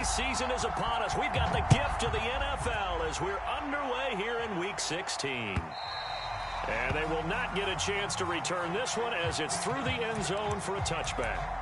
season is upon us. We've got the gift of the NFL as we're underway here in Week 16. And they will not get a chance to return this one as it's through the end zone for a touchback.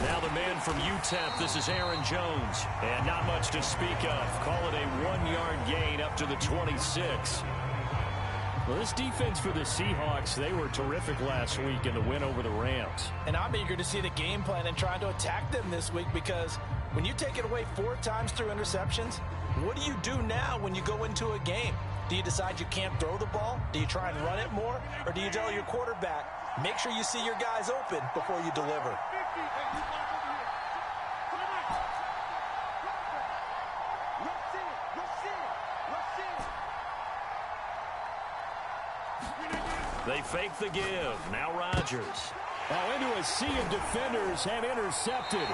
Now the man from UTEP, this is Aaron Jones. And not much to speak of. Call it a 1-yard gain up to the 26. Well, this defense for the Seahawks, they were terrific last week in the win over the Rams. And I'm eager to see the game plan and trying to attack them this week, because when you take it away 4 times through interceptions, what do you do now when you go into a game? Do you decide you can't throw the ball? Do you try and run it more? Or do you tell your quarterback, make sure you see your guys open before you deliver? They fake the give. Now Rodgers. Oh, into a sea of defenders and intercepted.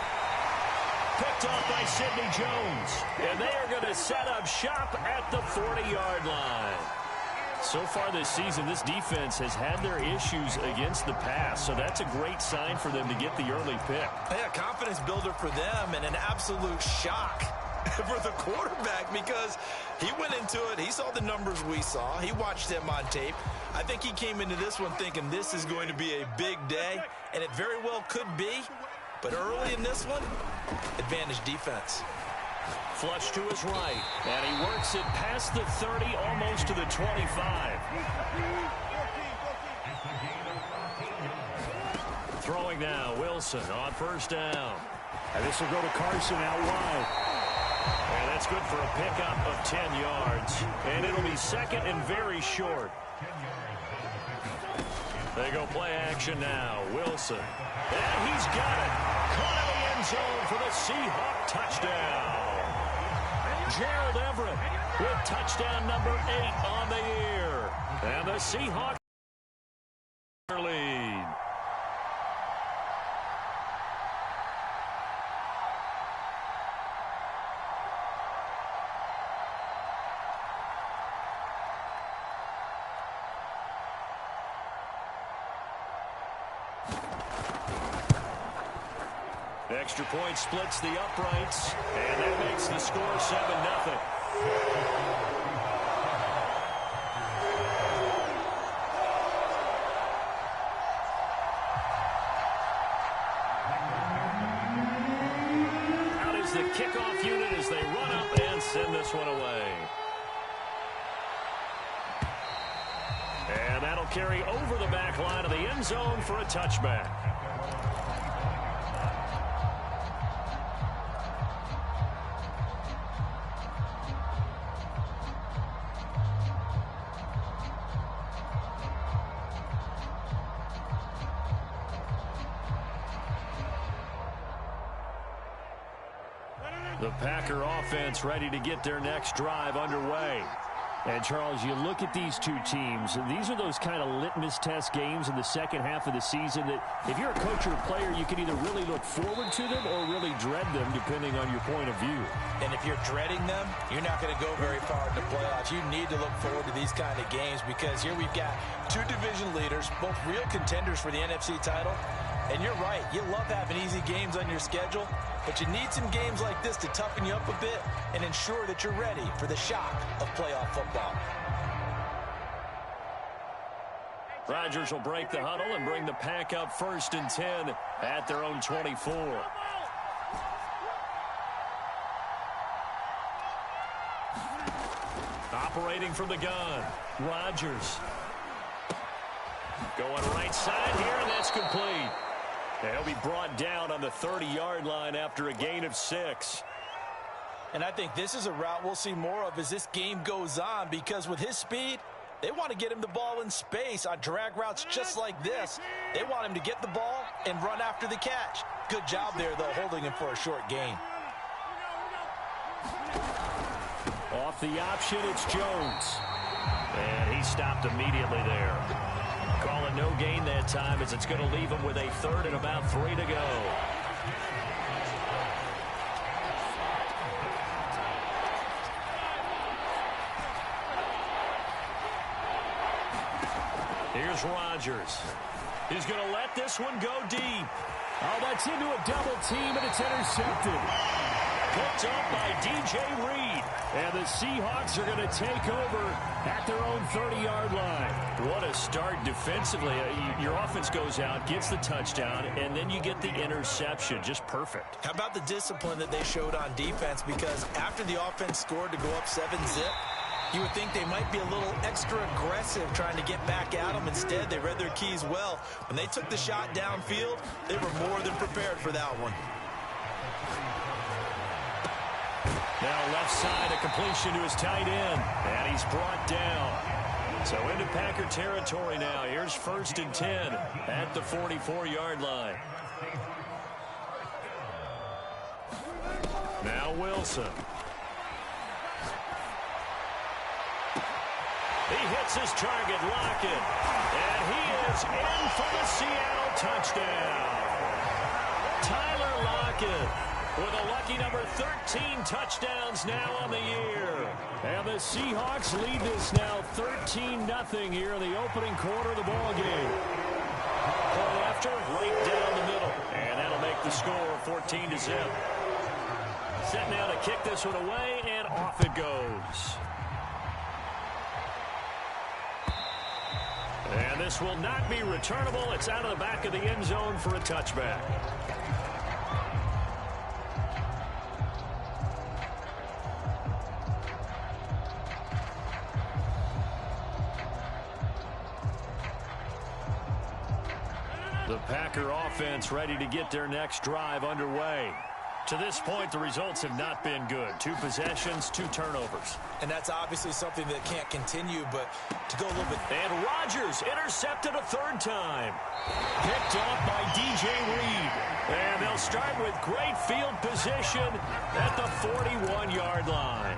Picked off by Sidney Jones. And they are going to set up shop at the 40-yard line. So far this season, this defense has had their issues against the pass, so that's a great sign for them to get the early pick. Yeah, confidence builder for them, and an absolute shock for the quarterback, because he went into it, he saw the numbers we saw, he watched them on tape. I think he came into this one thinking this is going to be a big day, and it very well could be, but early in this one, advantage defense. Flush to his right, and he works it past the 30, almost to the 25. Throwing now, Wilson on first down. And this will go to Carson out wide. And that's good for a pickup of 10 yards. And it'll be second and very short. They go play action now. Wilson. And he's got it. Caught in the end zone for the Seahawk touchdown. Gerald Everett with touchdown number 8 on the year. And the Seahawks lead. Extra point splits the uprights, and that makes the score 7-0. Out is the kickoff unit as they run up and send this one away. And that'll carry over the back line of the end zone for a touchback. The Packer offense ready to get their next drive underway. And, Charles, you look at these two teams, and these are those kind of litmus test games in the second half of the season that if you're a coach or a player, you can either really look forward to them or really dread them, depending on your point of view. And if you're dreading them, you're not going to go very far in the playoffs. You need to look forward to these kind of games, because here we've got two division leaders, both real contenders for the NFC title. And you're right, you love having easy games on your schedule, but you need some games like this to toughen you up a bit and ensure that you're ready for the shock of playoff football. Rodgers will break the huddle and bring the pack up 1st and 10 at their own 24. Operating from the gun, Rodgers. Going right side here, and that's complete. And he'll be brought down on the 30-yard line after a gain of 6. And I think this is a route we'll see more of as this game goes on, because with his speed, they want to get him the ball in space on drag routes just like this. They want him to get the ball and run after the catch. Good job there, though, holding him for a short gain. Off the option, it's Jones. And he stopped immediately there. Call it no gain that time, as it's going to leave him with a 3rd and about 3 to go. Here's Rodgers. He's going to let this one go deep. Oh, that's into a double team, and it's intercepted. Picked up by DJ Reed. And the Seahawks are going to take over at their own 30-yard line. What a start defensively. Your offense goes out, gets the touchdown, and then you get the interception. Just perfect. How about the discipline that they showed on defense? Because after the offense scored to go up 7-zip, you would think they might be a little extra aggressive trying to get back at them. Instead, they read their keys well. When they took the shot downfield, they were more than prepared for that one. Now left side, a completion to his tight end. And he's brought down. So into Packer territory now. Here's 1st and 10 at the 44-yard line. Now Wilson. He hits his target, Lockett. And he is in for the Seattle touchdown. Tyler Lockett with a lucky number 13 touchdowns now on the year. And the Seahawks lead this now 13-0 here in the opening quarter of the ball game. Play after, right down the middle. And that'll make the score 14-0. Set now to kick this one away, and off it goes. And this will not be returnable. It's out of the back of the end zone for a touchback. The Packer offense ready to get their next drive underway. To this point, the results have not been good. 2 possessions, 2 turnovers. And that's obviously something that can't continue, but to go a little bit... And Rodgers intercepted a 3rd time. Picked off by DJ Reed. And they'll start with great field position at the 41-yard line.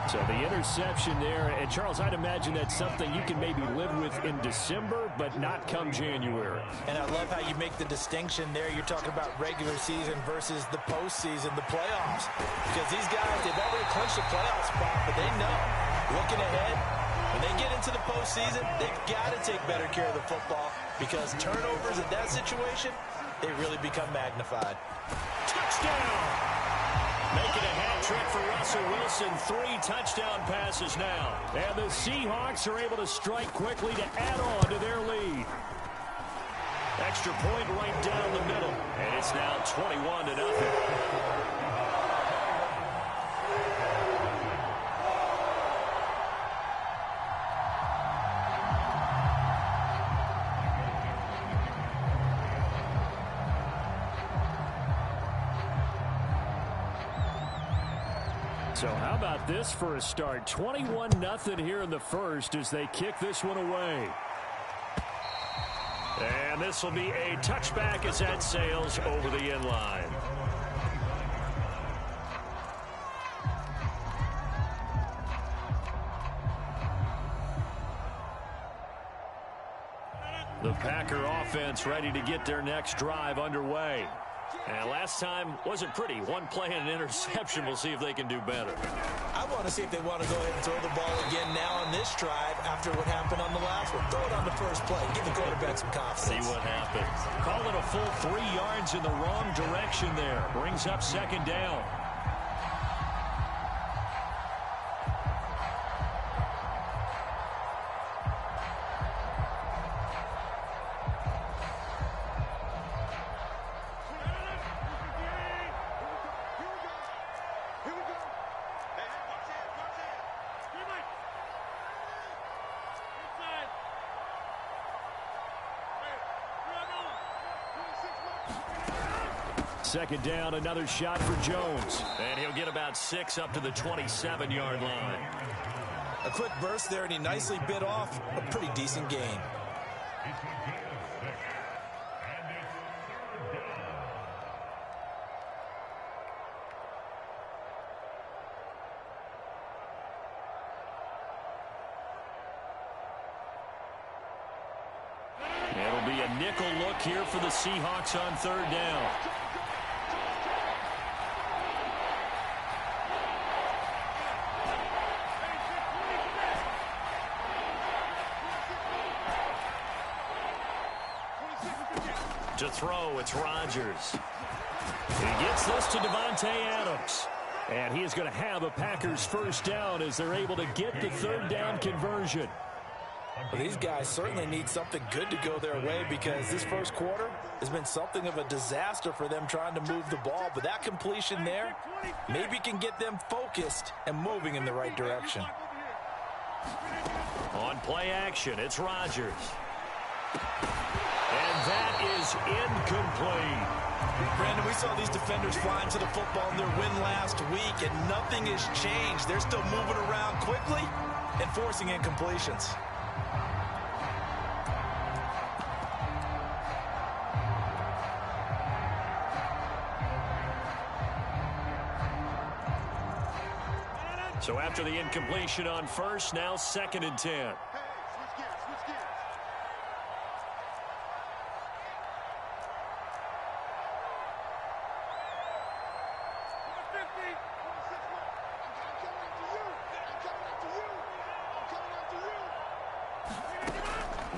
So the interception there, and Charles, I'd imagine that's something you can maybe live with in December, but not come January. And I love how you make the distinction there. You're talking about regular season versus the postseason, the playoffs. Because these guys, they've already clinched a playoff spot, but they know, looking ahead, when they get into the postseason, they've got to take better care of the football, because turnovers in that situation, they really become magnified. Touchdown! Making a hat trick for Russell Wilson. 3 touchdown passes now. And the Seahawks are able to strike quickly to add on to their lead. Extra point right down the middle. And it's now 21-0. So how about this for a start? 21-0 here in the first as they kick this one away. And this will be a touchback as that sails over the end line. The Packer offense ready to get their next drive underway. And last time wasn't pretty. 1 play and an interception. We'll see if they can do better. I want to see if they want to go ahead and throw the ball again now on this drive after what happened on the last one. Throw it on the first play. Give the quarterback some confidence. See what happens. Call it a full 3 yards in the wrong direction there. Brings up 2nd down. Second down, another shot for Jones. And he'll get about 6 up to the 27-yard line. A quick burst there, and he nicely bit off a pretty decent gain. It'll be a nickel look here for the Seahawks on third down. To throw, it's Rodgers. He gets this to Davante Adams. And he is going to have a Packers first down as they're able to get the third down conversion. Well, these guys certainly need something good to go their way, because this first quarter has been something of a disaster for them trying to move the ball. But that completion there maybe can get them focused and moving in the right direction. On play action, it's Rodgers. And that is incomplete. Brandon, we saw these defenders flying to the football in their win last week, and nothing has changed. They're still moving around quickly and forcing incompletions. So after the incompletion on first, now 2nd and 10.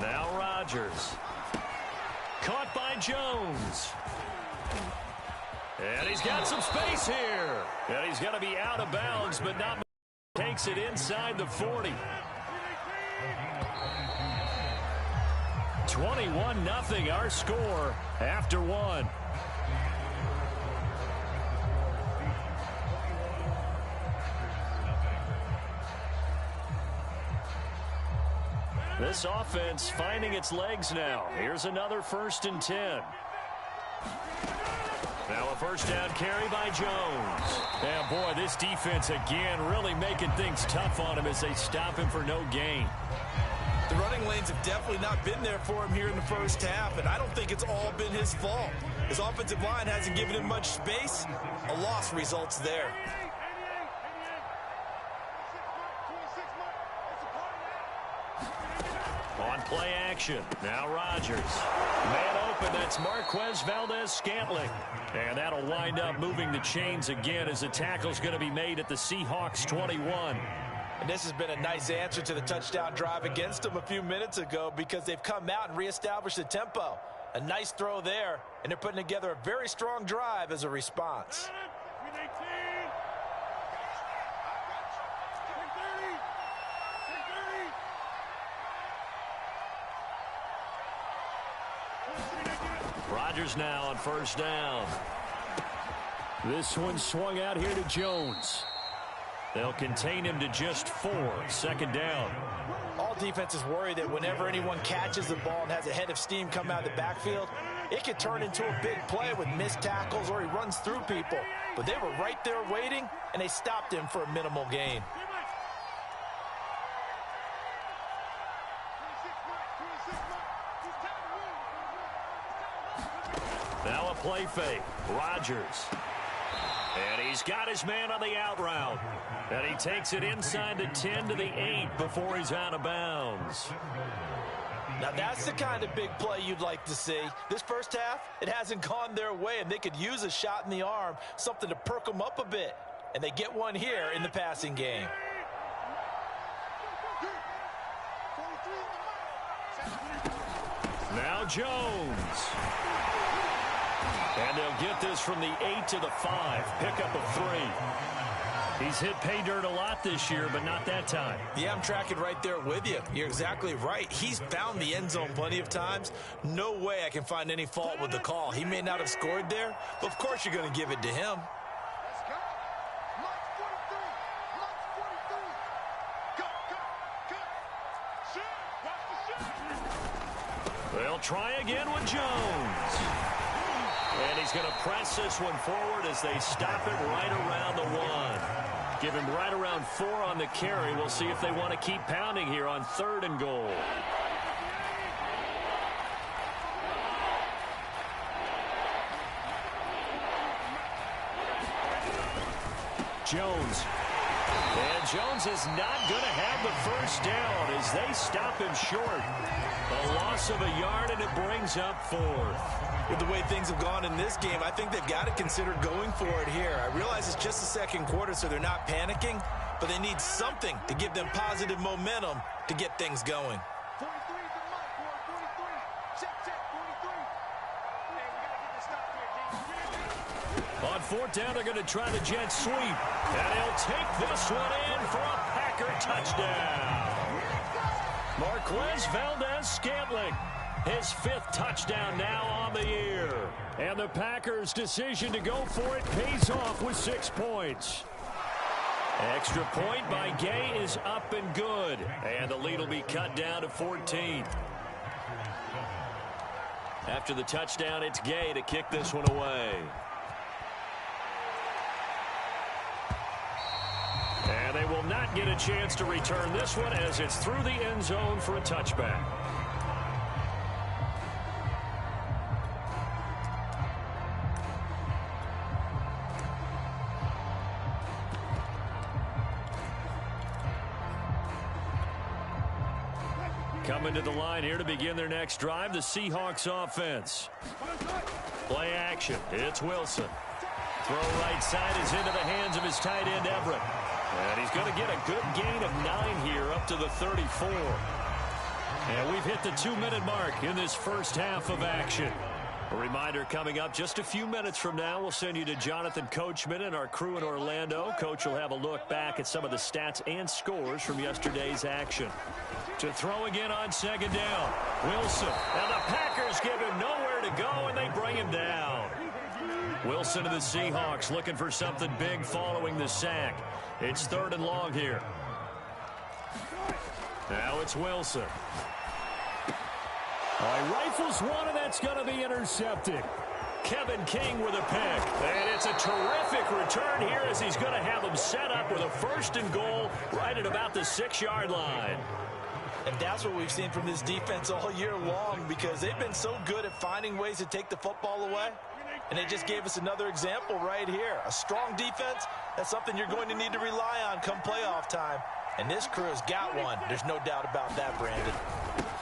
Now Rodgers. Caught by Jones. And he's got some space here. And he's going to be out of bounds, but not takes it inside the 40. 21-0 our score after one. This offense finding its legs now. Here's another 1st and 10. Now a first down carry by Jones. And boy, this defense again really making things tough on him as they stop him for no gain. The running lanes have definitely not been there for him here in the first half, and I don't think it's all been his fault. His offensive line hasn't given him much space. A loss results there. On play action, now Rodgers. Man open, that's Marquez Valdez-Scantling. And that'll wind up moving the chains again as the tackle's going to be made at the Seahawks 21. And this has been a nice answer to the touchdown drive against them a few minutes ago, because they've come out and reestablished the tempo. A nice throw there, and they're putting together a very strong drive as a response. Rodgers now on first down. This one swung out here to Jones. They'll contain him to just 4. 2nd down. All defenses worry that whenever anyone catches the ball and has a head of steam come out of the backfield, it could turn into a big play with missed tackles or he runs through people. But they were right there waiting, and they stopped him for a minimal gain. Now a play fake. Rodgers. And he's got his man on the out route. And he takes it inside the 10 to the 8 before he's out of bounds. Now that's the kind of big play you'd like to see. This first half, it hasn't gone their way, and they could use a shot in the arm, something to perk them up a bit. And they get one here in the passing game. Now Jones. And they'll get this from the 8 to the 5. Pickup of 3. He's hit pay dirt a lot this year, but not that time. Yeah, I'm tracking right there with you. You're exactly right. He's found the end zone plenty of times. No way I can find any fault with the call. He may not have scored there, but of course you're going to give it to him. They'll try again with Jones. And he's going to press this one forward as they stop it right around the 1. Give him right around 4 on the carry. We'll see if they want to keep pounding here on 3rd and goal. Jones. And Jones is not going to have the first down as they stop him short. A loss of a yard, and it brings up 4th. With the way things have gone in this game, I think they've got to consider going for it here. I realize it's just the second quarter, so they're not panicking, but they need something to give them positive momentum to get things going. 43 to Mike, 43. Check, 43. Hey, we got to get this stop here, On 4th down, they're going to try the jet sweep. And he'll take this one in for a Packer touchdown. Marquez Valdez-Scantling, his 5th touchdown now on the year. And the Packers' decision to go for it pays off with 6 points. Extra point by Gay is up and good. And the lead will be cut down to 14. After the touchdown, it's Gay to kick this one away. And they will not get a chance to return this one as it's through the end zone for a touchback. Coming to the line here to begin their next drive, the Seahawks offense. Play action. It's Wilson. Throw right side is into the hands of his tight end, Everett. And he's going to get a good gain of 9 here up to the 34. And we've hit the 2-minute mark in this first half of action. A reminder coming up just a few minutes from now, we'll send you to Jonathan Coachman and our crew in Orlando. Coach will have a look back at some of the stats and scores from yesterday's action. To throw again on 2nd down, Wilson. And the Packers give him nowhere to go, and they bring him down. Wilson and the Seahawks looking for something big following the sack. It's 3rd and long here. Now it's Wilson. He rifles one, and that's going to be intercepted. Kevin King with a pick. And it's a terrific return here as he's going to have them set up with a 1st and goal right at about the 6-yard line. And that's what we've seen from this defense all year long, because they've been so good at finding ways to take the football away. And they just gave us another example right here. A strong defense, that's something you're going to need to rely on come playoff time. And this crew has got one. There's no doubt about that, Brandon.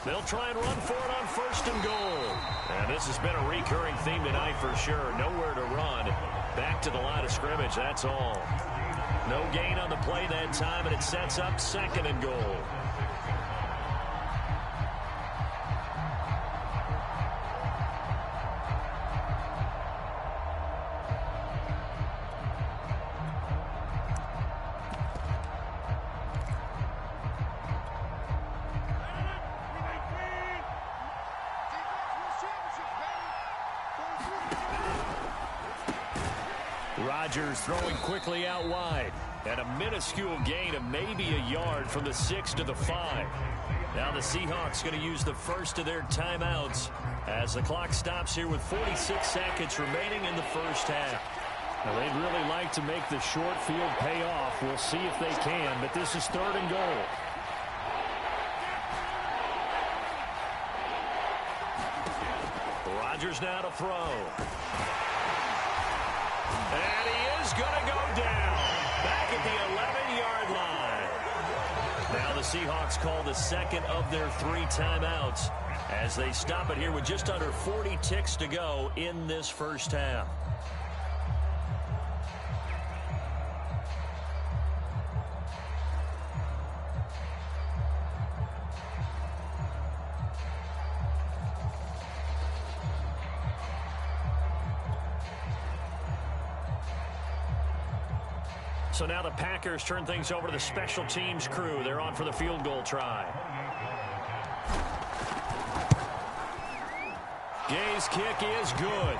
They'll try and run for it on 1st and goal. And this has been a recurring theme tonight for sure. Nowhere to run. Back to the line of scrimmage, that's all. No gain on the play that time, and it sets up 2nd and goal. Rodgers throwing quickly out wide. And a minuscule gain of maybe a yard from the 6 to the 5. Now the Seahawks going to use the first of their timeouts as the clock stops here with 46 seconds remaining in the first half. Now they'd really like to make the short field pay off. We'll see if they can, but this is 3rd and goal. Rodgers now to throw. And he is going to go down back at the 11-yard line. Now the Seahawks call the 2nd of their 3 timeouts as they stop it here with just under 40 ticks to go in this first half. So now the Packers turn things over to the special teams crew. They're on for the field goal try. Gay's kick is good.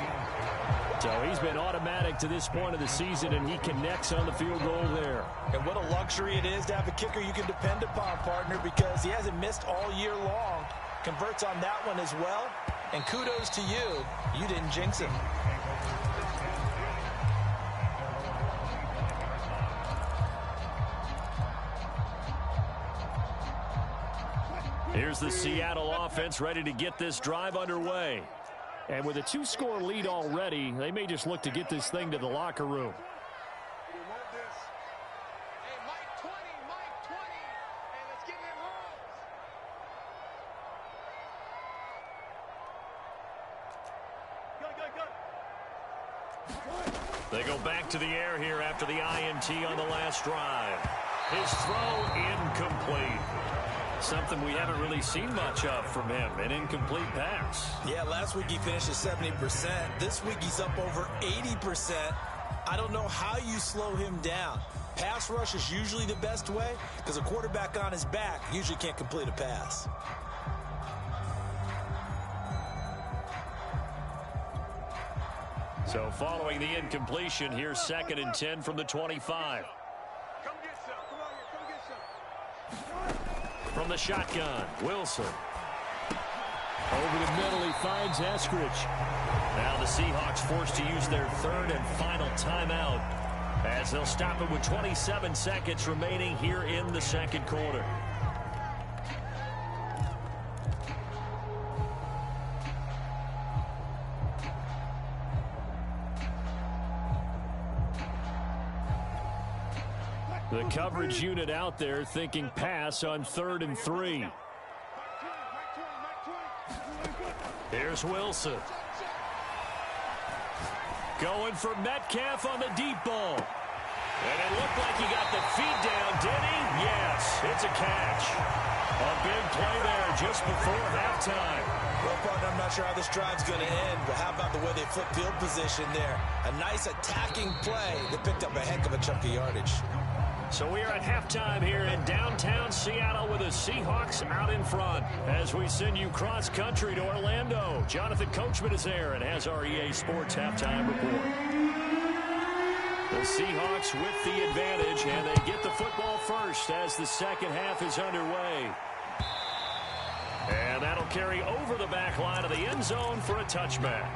So he's been automatic to this point of the season, and he connects on the field goal there. And what a luxury it is to have a kicker you can depend upon, partner, because he hasn't missed all year long. Converts on that one as well. And kudos to you. You didn't jinx him. Here's the Seattle offense ready to get this drive underway. And with a 2-score lead already, they may just look to get this thing to the locker room. They go back to the air here after the INT on the last drive. His throw incomplete. Something we haven't really seen much of from him, an incomplete pass. Yeah, last week he finished at 70%. This week he's up over 80%. I don't know how you slow him down. Pass rush is usually the best way because a quarterback on his back usually can't complete a pass. So following the incompletion, here's 2nd and 10 from the 25. Come get some. Come on here. Come get some. From the shotgun, Wilson. Over the middle, he finds Eskridge. Now the Seahawks forced to use their 3rd and final timeout as they'll stop it with 27 seconds remaining here in the 2nd quarter. The coverage unit out there thinking pass on 3rd and 3. Here's Wilson. Going for Metcalf on the deep ball. And it looked like he got the feet down, did he? Yes, it's a catch. A big play there just before halftime. Well, partner, I'm not sure how this drive's going to end, but how about the way they flip field position there? A nice attacking play that picked up a heck of a chunk of yardage. So we are at halftime here in downtown Seattle with the Seahawks out in front. As we send you cross-country to Orlando, Jonathan Coachman is there and has our EA Sports halftime report. The Seahawks with the advantage, and they get the football first as the second half is underway. And that'll carry over the back line of the end zone for a touchback.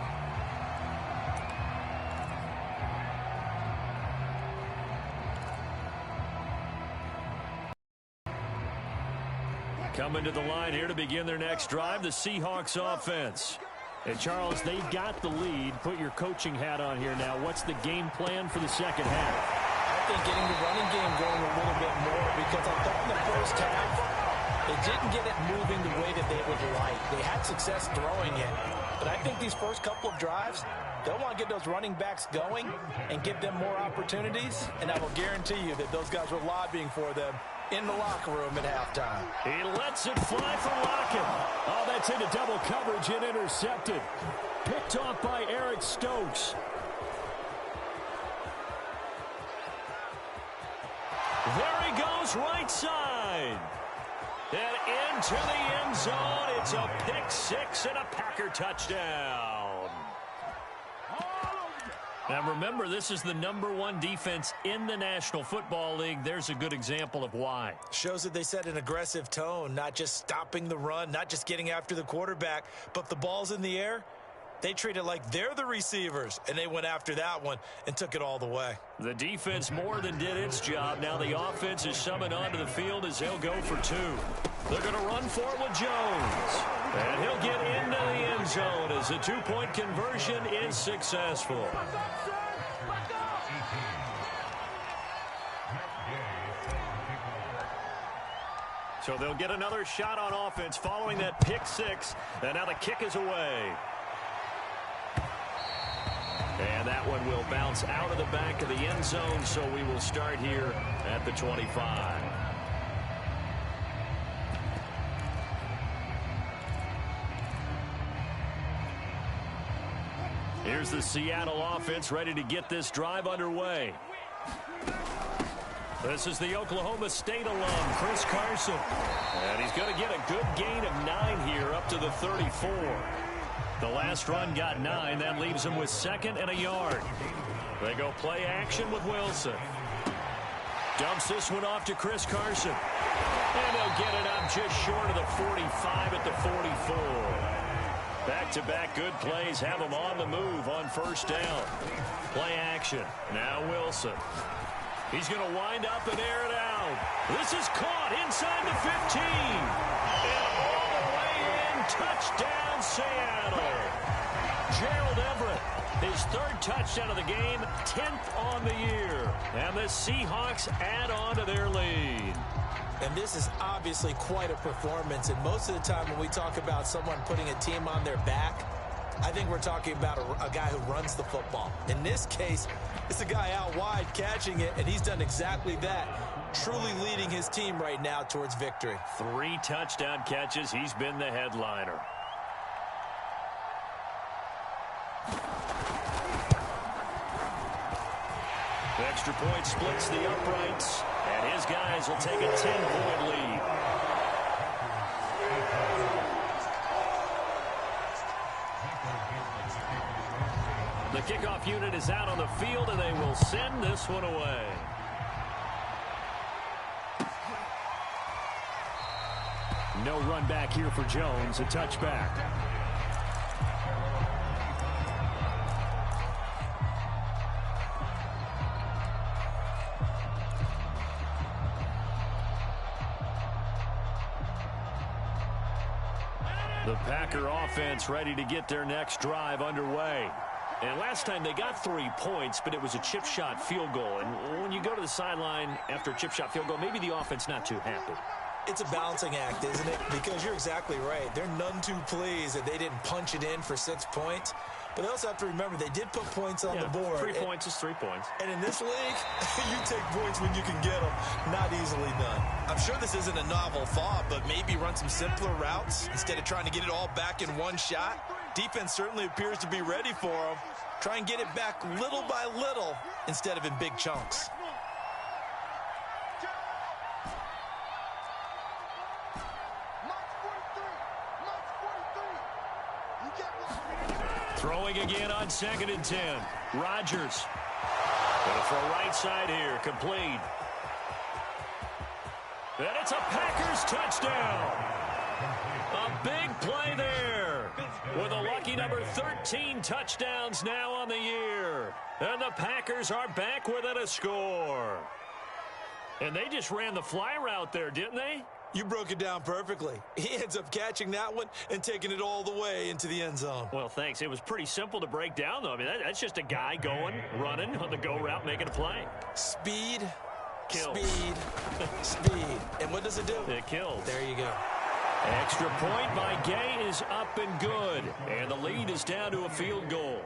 Coming to the line here to begin their next drive, the Seahawks offense. And, Charles, they've got the lead. Put your coaching hat on here now. What's the game plan for the second half? I think getting the running game going a little bit more because I thought in the first half they didn't get it moving the way that they would like. They had success throwing it. But I think these first couple of drives, they'll want to get those running backs going and give them more opportunities. And I will guarantee you that those guys were lobbying for them in the locker room at halftime. He lets it fly for Lockett. Oh, that's into double coverage and intercepted. Picked off by Eric Stokes. There he goes, right side. And into the end zone. It's a pick six and a Packer touchdown. Now remember, this is the #1 defense in the National Football League. There's a good example of why. Shows that they set an aggressive tone, not just stopping the run, not just getting after the quarterback, but the ball's in the air. They treat it like they're the receivers, and they went after that one and took it all the way. The defense more than did its job. Now the offense is summoned onto the field as they'll go for 2. They're going to run for it with Jones. And he'll get into the end zone as the 2-point conversion is successful. So they'll get another shot on offense following that pick six. And now the kick is away. And that one will bounce out of the back of the end zone, so we will start here at the 25. Here's the Seattle offense ready to get this drive underway. This is the Oklahoma State alum, Chris Carson. And he's going to get a good gain of 9 here up to the 34. The last run got 9. That leaves him with 2nd and a yard. They go play action with Wilson. Dumps this one off to Chris Carson. And he'll get it up just short of the 45 at the 44. Back-to-back good plays have him on the move on first down. Play action. Now Wilson. He's going to wind up and air it out. This is caught inside the 15. And all the way in, touchdown Seattle. Gerald Everett, his third touchdown of the game, 10th on the year. And the Seahawks add on to their lead. And this is obviously quite a performance. And most of the time when we talk about someone putting a team on their back, I think we're talking about a guy who runs the football. In this case, it's a guy out wide catching it, and he's done exactly that, truly leading his team right now towards victory. 3 touchdown catches. He's been the headliner. The extra point splits the uprights, and his guys will take a 10-point lead. The kickoff unit is out on the field, and they will send this one away. No run back here for Jones, a touchback. The Packer offense ready to get their next drive underway. And last time they got 3 points, but it was a chip shot field goal. And when you go to the sideline after a chip shot field goal, maybe the offense not too happy. It's a balancing act, isn't it? Because you're exactly right. They're none too pleased that they didn't punch it in for 6 points. But they also have to remember they did put points on the board. 3 points is 3 points. And in this league, you take points when you can get them. Not easily done. I'm sure this isn't a novel thought, but maybe run some simpler routes instead of trying to get it all back in one shot. Defense certainly appears to be ready for them. Try and get it back little by little instead of in big chunks. Throwing again on 2nd and 10. Rodgers. Going to throw right side here. Complete. And it's a Packers touchdown. A big play there. With a lucky number 13 touchdowns now on the year. And the Packers are back within a score. And they just ran the fly route there, didn't they? You broke it down perfectly. He ends up catching that one and taking it all the way into the end zone. Well, thanks. It was pretty simple to break down, though. I mean, that's just a guy going, running on the go route, making a play. Speed, kills. Speed, speed. And what does it do? It kills. There you go. Extra point by Gay is up and good. And the lead is down to a field goal.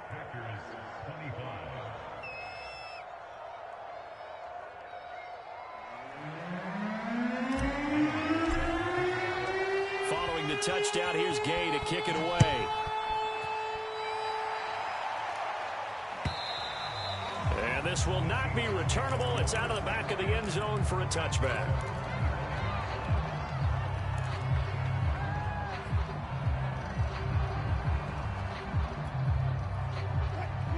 Following the touchdown, here's Gay to kick it away. And this will not be returnable. It's out of the back of the end zone for a touchback.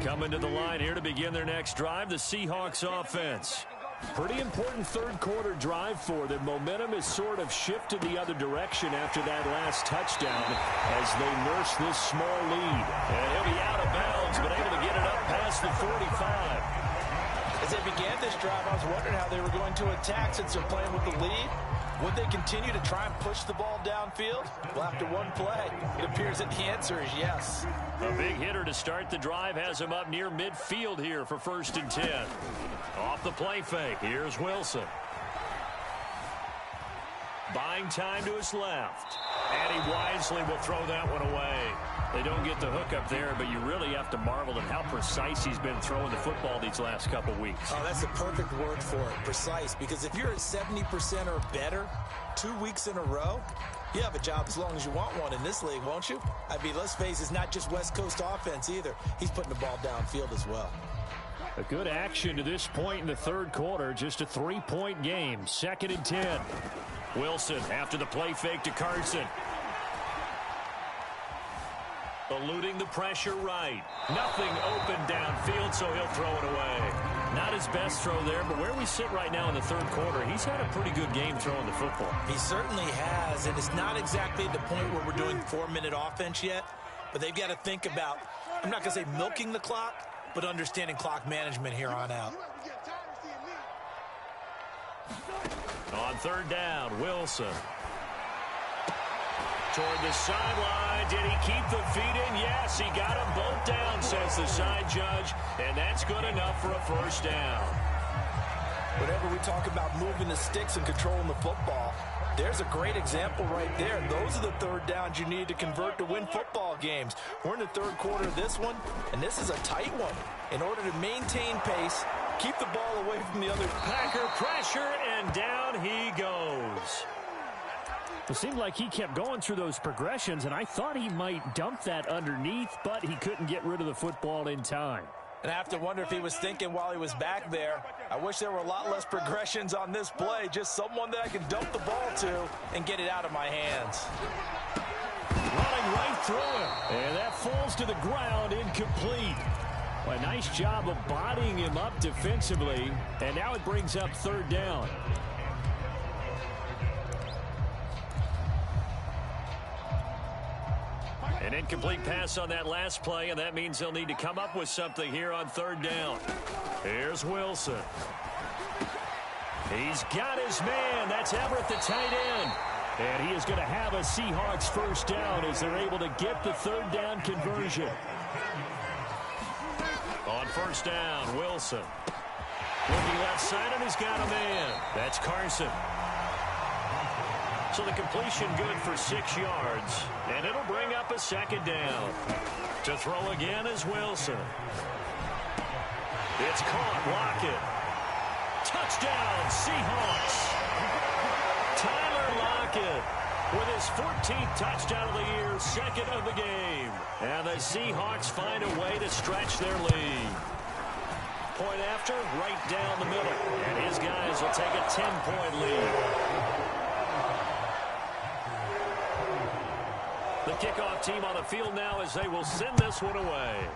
Coming to the line here to begin their next drive, the Seahawks offense. Pretty important third quarter drive for them. Momentum has sort of shifted the other direction after that last touchdown as they nurse this small lead. And he'll be out of bounds, but able to get it up past the 45. As they began this drive, I was wondering how they were going to attack since they're playing with the lead. Would they continue to try and push the ball downfield? Well, after one play, it appears that the answer is yes. A big hitter to start the drive has him up near midfield here for 1st and 10. Off the play fake, here's Wilson. Buying time to his left. And he wisely will throw that one away. They don't get the hook up there, but you really have to marvel at how precise he's been throwing the football these last couple weeks. Oh, that's the perfect word for it, precise. Because if you're at 70% or better 2 weeks in a row, you have a job as long as you want one in this league, won't you? I mean, let's face it, it's not just West Coast offense either. He's putting the ball downfield as well. A good action to this point in the third quarter. Just a 3-point game. 2nd and 10. Wilson after the play fake to Carson. Eluding the pressure right. Nothing open downfield, so he'll throw it away. Not his best throw there, but where we sit right now in the third quarter, he's had a pretty good game throwing the football. He certainly has, and it's not exactly at the point where we're doing 4-minute offense yet, but they've got to think about, I'm not going to say milking the clock, but understanding clock management here on out. On third down, Wilson. Toward the sideline. Did he keep the feet in? Yes, he got them both down, says the side judge. And that's good enough for a first down. Whenever we talk about moving the sticks and controlling the football, there's a great example right there. Those are the third downs you need to convert to win football games. We're in the third quarter of this one, and this is a tight one. In order to maintain pace, keep the ball away from the other. Packer pressure, and down he goes. It seemed like he kept going through those progressions, and I thought he might dump that underneath, but he couldn't get rid of the football in time. And I have to wonder if he was thinking while he was back there, I wish there were a lot less progressions on this play, just someone that I can dump the ball to and get it out of my hands. Running right through him. And that falls to the ground, incomplete. Well, a nice job of bodying him up defensively, and now it brings up third down. An incomplete pass on that last play, and that means they'll need to come up with something here on third down. Here's Wilson. He's got his man. That's Everett, the tight end. And he is going to have a Seahawks first down as they're able to get the third down conversion. On first down, Wilson. Looking left side, and he's got a man. That's Carson. So the completion good for 6 yards, and it'll bring up a second down. To throw again is Wilson. It's caught. Lockett. Touchdown, Seahawks. Tyler Lockett with his 14th touchdown of the year, second of the game. And the Seahawks find a way to stretch their lead. Point after, right down the middle. And his guys will take a 10-point lead. The kickoff team on the field now as they will send this one away.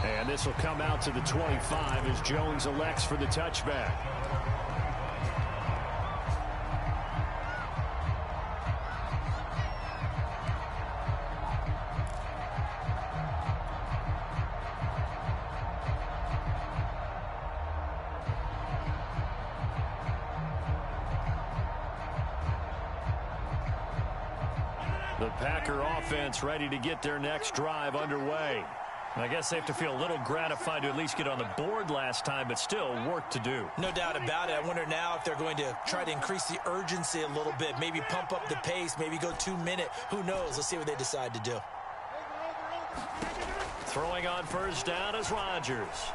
And this will come out to the 25 as Jones elects for the touchback. The Packer offense ready to get their next drive underway. I guess they have to feel a little gratified to at least get on the board last time, but still work to do. No doubt about it. I wonder now if they're going to try to increase the urgency a little bit, maybe pump up the pace, maybe go 2 minute. Who knows? Let's see what they decide to do. Throwing on first down is Rodgers.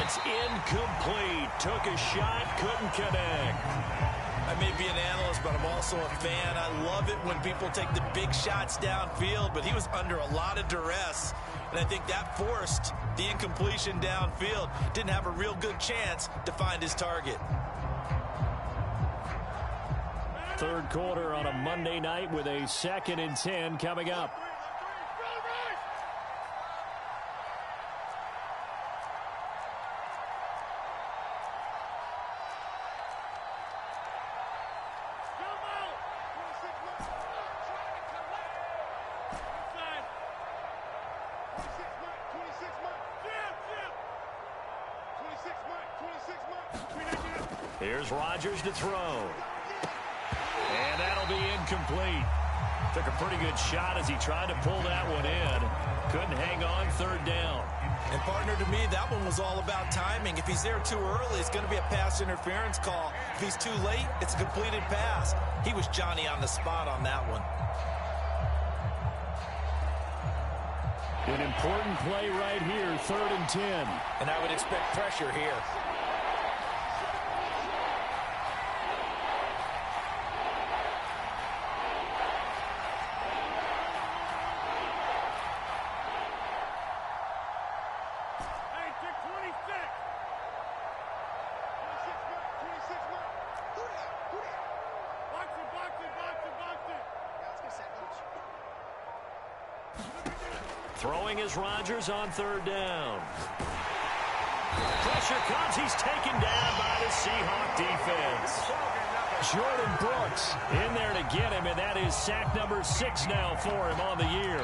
It's incomplete. Took a shot, couldn't connect. I may be an analyst, but I'm also a fan. I love it when people take the big shots downfield, but he was under a lot of duress, and I think that forced the incompletion downfield. Didn't have a real good chance to find his target. Third quarter on a Monday night with a 2nd and 10 coming up. Here's Rodgers to throw. And that'll be incomplete. Took a pretty good shot as he tried to pull that one in. Couldn't hang on third down. And partner, to me, that one was all about timing. If he's there too early, it's going to be a pass interference call. If he's too late, it's a completed pass. He was Johnny on the spot on that one. An important play right here, 3rd and 10. And I would expect pressure here. Throwing is Rodgers on third down. Pressure comes. He's taken down by the Seahawk defense. Jordan Brooks in there to get him, and that is sack number 6 now for him on the year.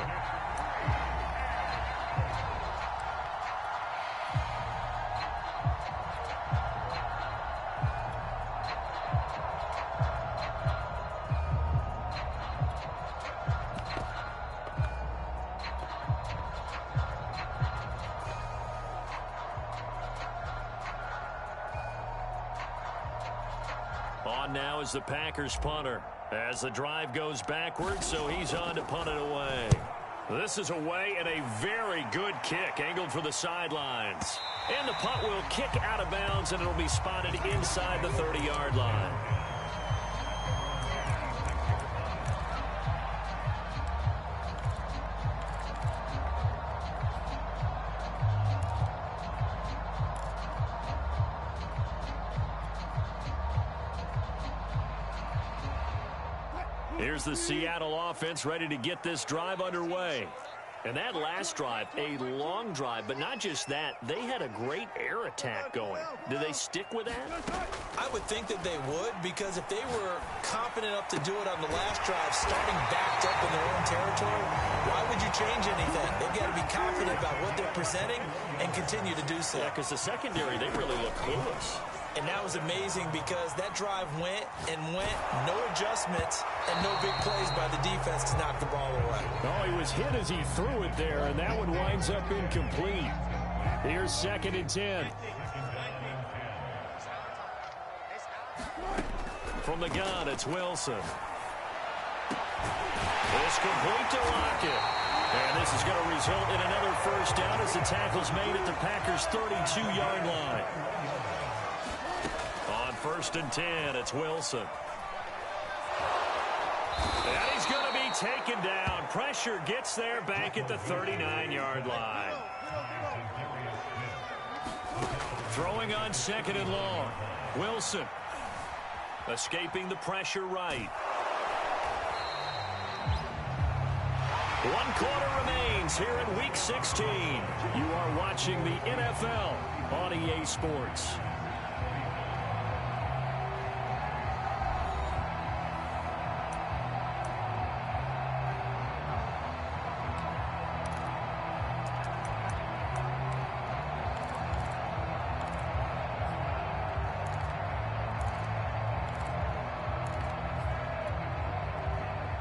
on now as the Packers punter. As the drive goes backwards, so he's on to punt it away. This is away and a very good kick angled for the sidelines. And the punt will kick out of bounds, and it'll be spotted inside the 30-yard line. Here's the Seattle offense ready to get this drive underway. And that last drive, a long drive, but not just that. They had a great air attack going. Do they stick with that? I would think that they would, because if they were confident enough to do it on the last drive, starting backed up in their own territory, why would you change anything? They've got to be confident about what they're presenting and continue to do so. Yeah, because the secondary, they really look clueless. And that was amazing because that drive went and went, no adjustments, and no big plays by the defense to knock the ball away. Oh, he was hit as he threw it there, and that one winds up incomplete. Here's 2nd and 10. From the gun, it's Wilson. It's complete to Lockett. And this is going to result in another first down as the tackle's made at the Packers' 32-yard line. On 1st and 10, it's Wilson. And he's going to be taken down. Pressure gets there back at the 39-yard line. Throwing on 2nd and long. Wilson escaping the pressure right. 1 quarter remains here in Week 16. You are watching the NFL on EA Sports.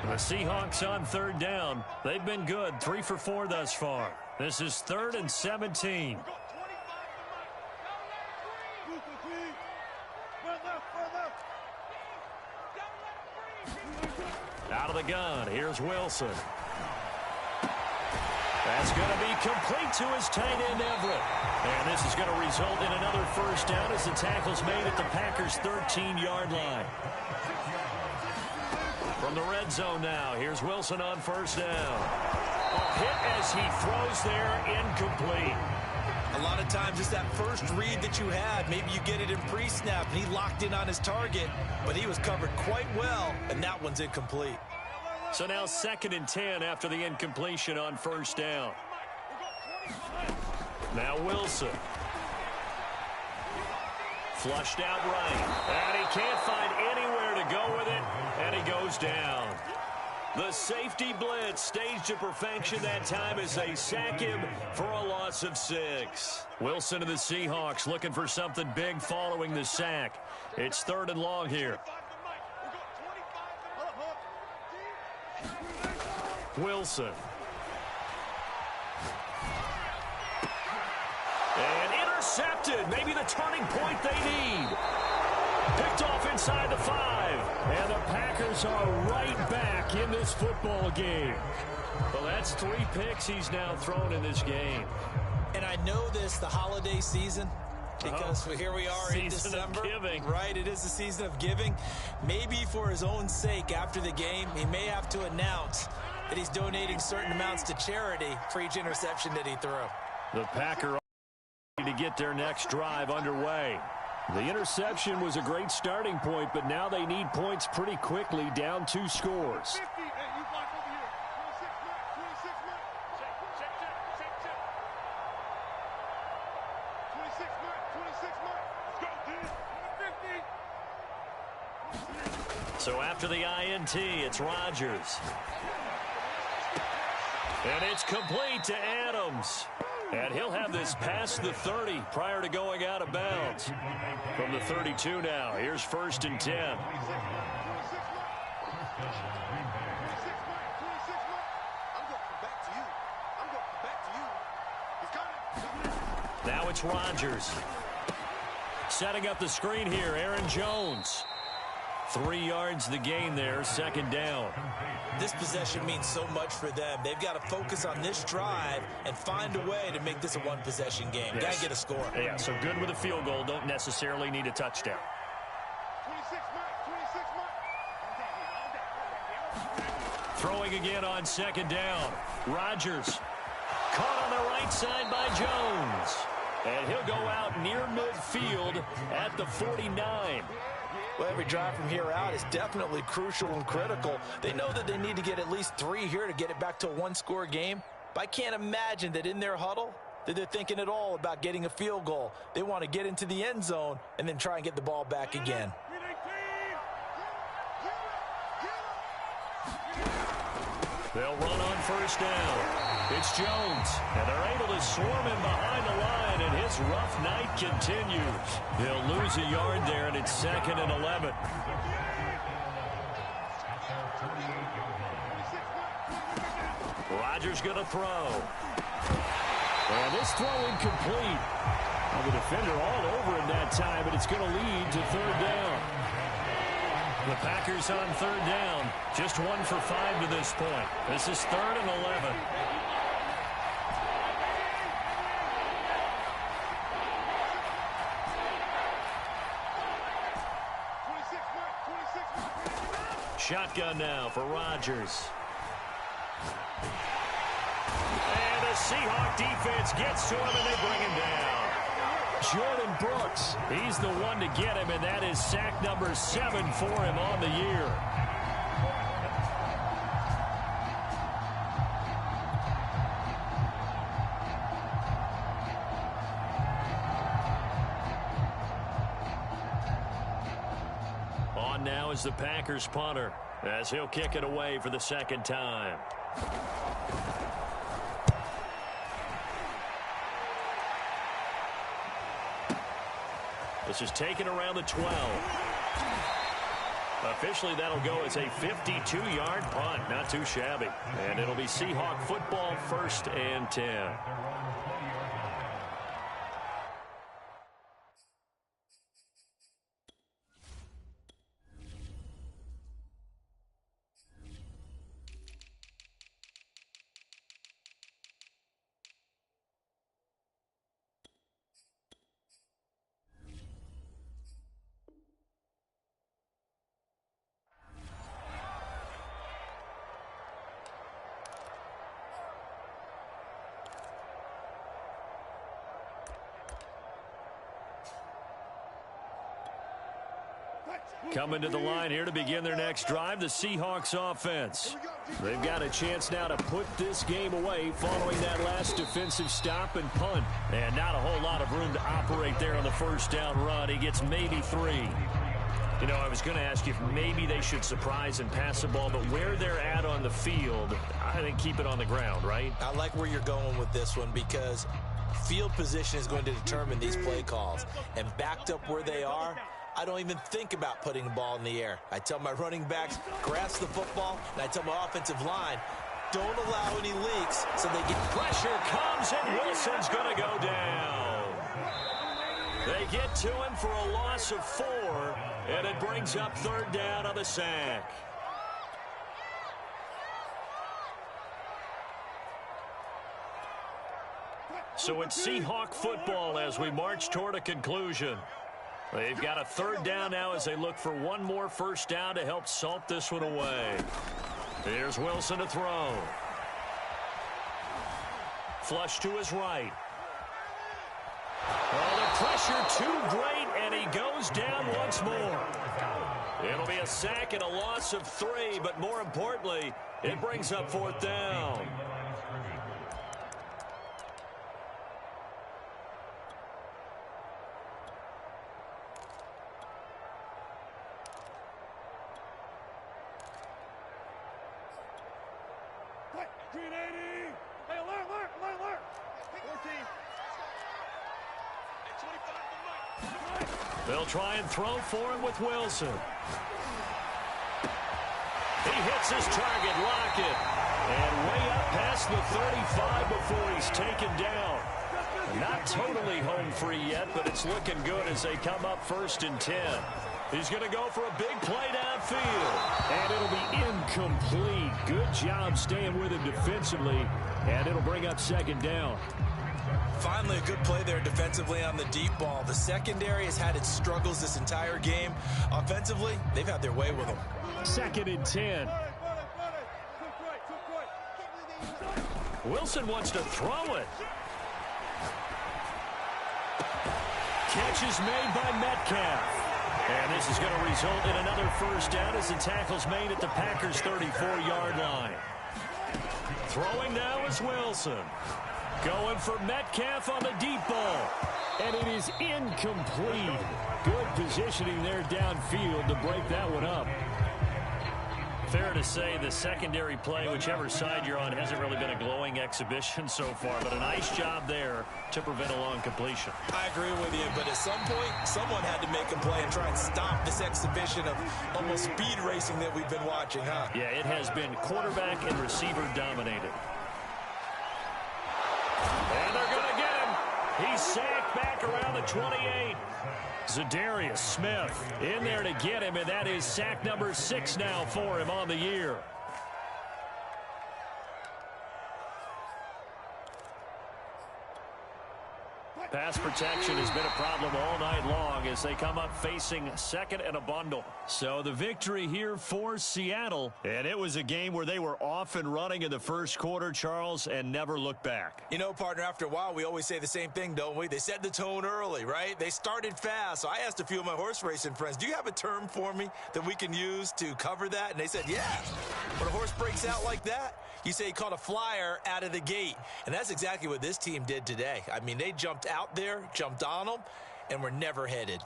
The Seahawks on 3rd down. They've been good, 3 for 4 thus far. This is 3rd and 17. Out of the gun, here's Wilson. That's going to be complete to his tight end, Everett. And this is going to result in another first down as the tackle's made at the Packers' 13-yard line. From the red zone now, here's Wilson on 1st down. A hit as he throws there, incomplete. A lot of times it's that first read that you had. Maybe you get it in pre-snap, and he locked in on his target, but he was covered quite well, and that one's incomplete. So now 2nd and 10 after the incompletion on 1st down. Now Wilson. Flushed out right. And he can't find anywhere to go with it, and he goes down. The safety blitz staged to perfection that time as they sack him for a loss of 6. Wilson and the Seahawks looking for something big following the sack. It's 3rd and long here. Wilson. And intercepted. Maybe the turning point they need. Picked off inside the 5. And the Packers are right back in this football game. Well, that's 3 picks he's now thrown in this game. And I know this, the holiday season, because here we are in December. Right, it is the season of giving. Maybe for his own sake after the game, he may have to announce that he's donating certain amounts to charity for each interception that he threw. The Packers to get their next drive underway. The interception was a great starting point, but now they need points pretty quickly, down 2 scores. So after the INT, it's Rodgers. And it's complete to Adams. And he'll have this past the 30 prior to going out of bounds. From the 32 now, here's 1st and 10. Now it's Rodgers. Setting up the screen here, Aaron Jones. 3 yards the gain there, second down. This possession means so much for them. They've got to focus on this drive and find a way to make this a one-possession game. Yes. Got to get a score. Yeah, so good with a field goal. Don't necessarily need a touchdown. 26 Throwing again on second down. Rodgers caught on the right side by Jones. And he'll go out near midfield at the 49. Well, every drive from here out is definitely crucial and critical. They know that they need to get at least 3 here to get it back to a one-score game. But I can't imagine that in their huddle that they're thinking at all about getting a field goal. They want to get into the end zone and then try and get the ball back again. They'll run on first down. It's Jones, and they're able to swarm him behind the line, and his rough night continues. They'll lose a yard there, and it's 2nd and 11. Rodgers going to throw. And this throw incomplete. Well, the defender all over him that time, but it's going to lead to third down. The Packers on third down. Just 1 for 5 to this point. This is 3rd and 11. Shotgun now for Rodgers. And the Seahawk defense gets to him, and they bring him down. Jordan Brooks, he's the one to get him, and that is sack number 7 for him on the year. On now is the Packers punter, as he'll kick it away for the second time. This is taken around the 12. Officially, that'll go as a 52-yard punt. Not too shabby. And it'll be Seahawk football, 1st and 10. Coming to the line here to begin their next drive, the Seahawks offense. They've got a chance now to put this game away following that last defensive stop and punt. And not a whole lot of room to operate there on the first down run. He gets maybe 3. You know, I was going to ask you if maybe they should surprise and pass the ball, but where they're at on the field, I think keep it on the ground, right? I like where you're going with this one because field position is going to determine these play calls. And backed up where they are, I don't even think about putting the ball in the air. I tell my running backs, grasp the football, and I tell my offensive line, don't allow any leaks so they get... Pressure comes, and Wilson's going to go down. They get to him for a loss of 4, and it brings up third down on the sack. So it's Seahawk football as we march toward a conclusion. They've got a third down now as they look for one more first down to help salt this one away. Here's Wilson to throw. Flush to his right. Oh, the pressure too great, and he goes down once more. It'll be a sack and a loss of 3, but more importantly, it brings up fourth down. They'll try and throw for him with Wilson. He hits his target, Lockett. And way up past the 35 before he's taken down. Not totally home free yet, but it's looking good as they come up 1st and 10. He's going to go for a big play downfield. And it'll be incomplete. Good job staying with him defensively. And it'll bring up second down. Finally, a good play there defensively on the deep ball. The secondary has had its struggles this entire game. Offensively, they've had their way with them. 2nd and 10. Wilson wants to throw it. Catch is made by Metcalf. And this is going to result in another first down as the tackle's made at the Packers' 34-yard line. Throwing now is Wilson. Going for Metcalf on the deep ball. And it is incomplete. Good positioning there downfield to break that one up. Fair to say the secondary play, whichever side you're on, hasn't really been a glowing exhibition so far, but a nice job there to prevent a long completion. I agree with you, but at some point, someone had to make a play and try and stop this exhibition of almost speed racing that we've been watching, huh? Yeah, it has been quarterback and receiver dominated. And they're going to get him. He's sacked back around the 28. Zadarius Smith in there to get him, and that is sack number 6 now for him on the year. Pass protection has been a problem all night long as they come up facing second and a bundle. So the victory here for Seattle. And it was a game where they were off and running in the first quarter, Charles, and never looked back. You know, partner, after a while, we always say the same thing, don't we? They set the tone early, right? They started fast. So I asked a few of my horse racing friends, do you have a term for me that we can use to cover that? And they said, yeah. When a horse breaks out like that, you say he caught a flyer out of the gate. And that's exactly what this team did today. I mean, they jumped out there, jumped on them, and were never headed.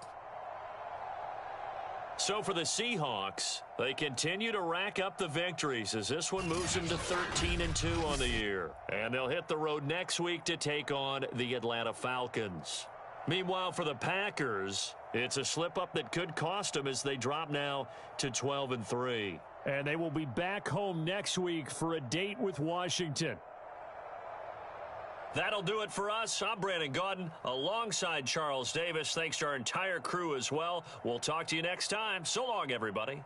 So for the Seahawks, they continue to rack up the victories as this one moves them to 13-2 on the year. And they'll hit the road next week to take on the Atlanta Falcons. Meanwhile, for the Packers, it's a slip-up that could cost them as they drop now to 12-3. And they will be back home next week for a date with Washington. That'll do it for us. I'm Brandon Gaudin alongside Charles Davis. Thanks to our entire crew as well. We'll talk to you next time. So long, everybody.